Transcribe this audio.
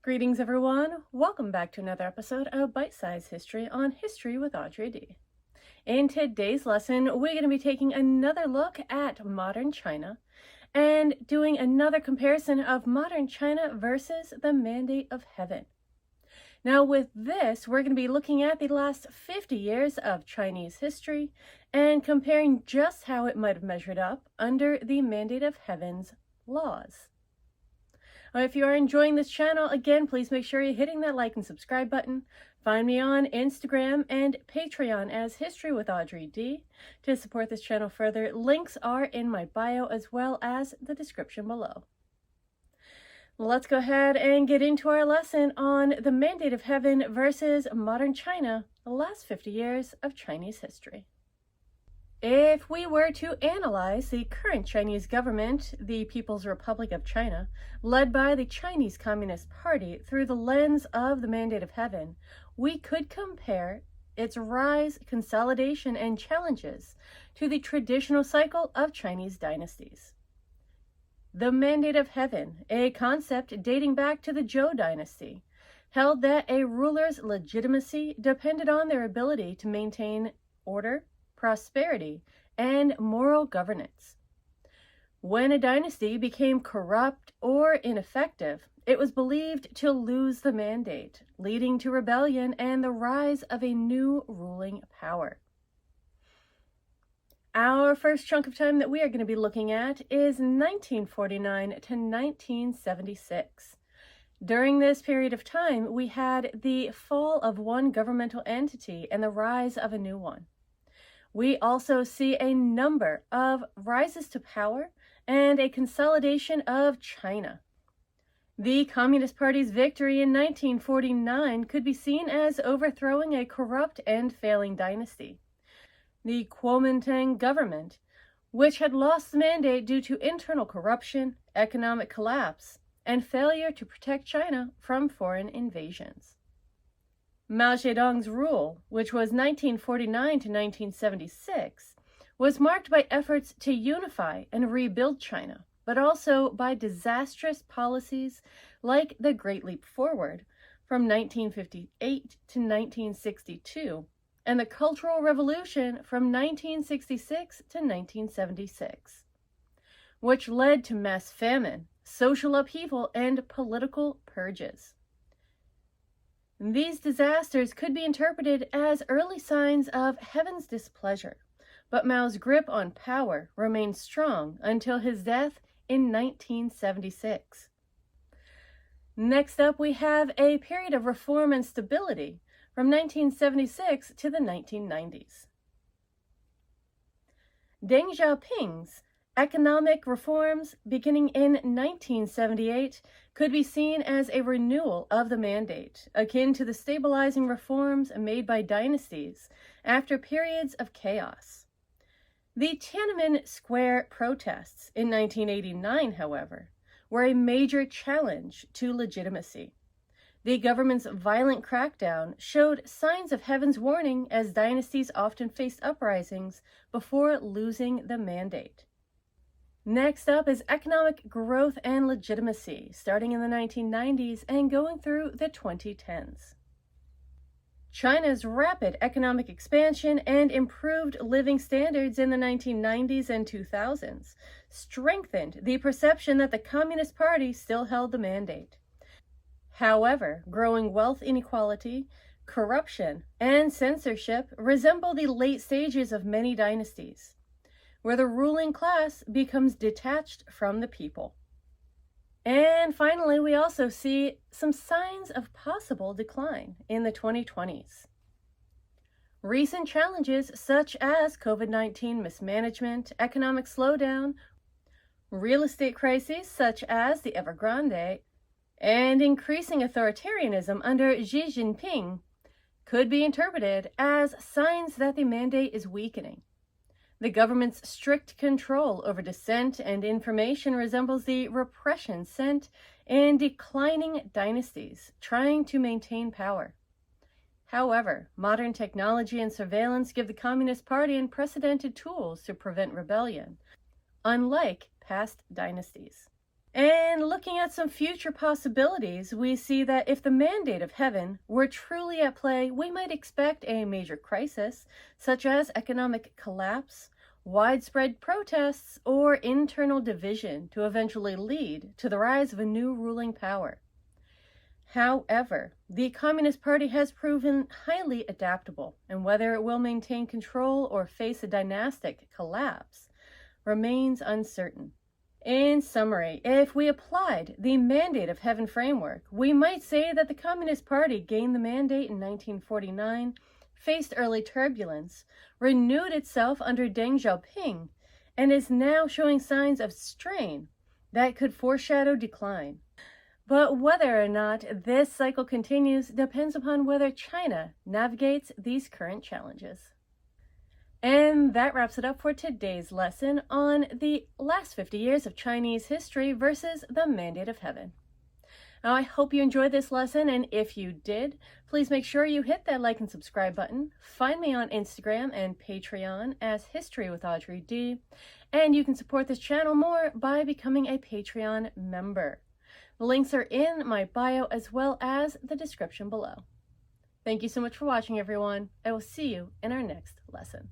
Greetings, everyone. Welcome back to another episode of Bite Size History on History with Audrey D. In today's lesson, we're going to be taking another look at modern China and doing another comparison of modern China versus the Mandate of Heaven. Now, with this, we're going to be looking at the last 50 years of Chinese history and comparing just how it might have measured up under the Mandate of Heaven's laws. If you are enjoying this channel, again, please make sure you're hitting that like and subscribe button. Find me on Instagram and Patreon as History with Audrey D. To support this channel further, links are in my bio as well as the description below. Let's go ahead and get into our lesson on the Mandate of Heaven versus modern China, the last 50 years of Chinese history. If we were to analyze the current Chinese government, the People's Republic of China, led by the Chinese Communist Party through the lens of the Mandate of Heaven, we could compare its rise, consolidation, and challenges to the traditional cycle of Chinese dynasties. The Mandate of Heaven, a concept dating back to the Zhou Dynasty, held that a ruler's legitimacy depended on their ability to maintain order, prosperity, and moral governance. When a dynasty became corrupt or ineffective, it was believed to lose the mandate, leading to rebellion and the rise of a new ruling power. Our first chunk of time that we are going to be looking at is 1949 to 1976. During this period of time, we had the fall of one governmental entity and the rise of a new one. We also see a number of rises to power and a consolidation of China. The Communist Party's victory in 1949 could be seen as overthrowing a corrupt and failing dynasty. The Kuomintang government, which had lost the mandate due to internal corruption, economic collapse, and failure to protect China from foreign invasions. Mao Zedong's rule, which was 1949 to 1976, was marked by efforts to unify and rebuild China, but also by disastrous policies like the Great Leap Forward from 1958 to 1962 and the Cultural Revolution from 1966 to 1976, which led to mass famine, social upheaval, and political purges. These disasters could be interpreted as early signs of heaven's displeasure, but Mao's grip on power remained strong until his death in 1976. Next up, we have a period of reform and stability from 1976 to the 1990s. Deng Xiaoping's economic reforms beginning in 1978 could be seen as a renewal of the mandate, akin to the stabilizing reforms made by dynasties after periods of chaos. The Tiananmen Square protests in 1989, however, were a major challenge to legitimacy. The government's violent crackdown showed signs of heaven's warning, as dynasties often faced uprisings before losing the mandate. Next up is economic growth and legitimacy, starting in the 1990s and going through the 2010s. China's rapid economic expansion and improved living standards in the 1990s and 2000s strengthened the perception that the Communist Party still held the mandate. However, growing wealth inequality, corruption, and censorship resemble the late stages of many dynasties, where the ruling class becomes detached from the people. And finally, we also see some signs of possible decline in the 2020s. Recent challenges such as COVID-19 mismanagement, economic slowdown, real estate crises such as the Evergrande, and increasing authoritarianism under Xi Jinping could be interpreted as signs that the mandate is weakening. The government's strict control over dissent and information resembles the repression sent in declining dynasties trying to maintain power. However, modern technology and surveillance give the Communist Party unprecedented tools to prevent rebellion, unlike past dynasties. And looking at some future possibilities, we see that if the mandate of heaven were truly at play, we might expect a major crisis, such as economic collapse, widespread protests, or internal division to eventually lead to the rise of a new ruling power. However, the Communist Party has proven highly adaptable, and whether it will maintain control or face a dynastic collapse remains uncertain. In summary, if we applied the mandate of heaven framework, we might say that the Communist Party gained the mandate in 1949, faced early turbulence, renewed itself under Deng Xiaoping, and is now showing signs of strain that could foreshadow decline. But whether or not this cycle continues depends upon whether China navigates these current challenges. And that wraps it up for today's lesson on the last 50 years of Chinese history versus the mandate of heaven. Now, I hope you enjoyed this lesson, and if you did, please make sure you hit that like and subscribe button. Find me on Instagram and Patreon as History with Audrey D, and you can support this channel more by becoming a Patreon member. The links are in my bio as well as the description below. Thank you so much for watching, everyone. I will see you in our next lesson.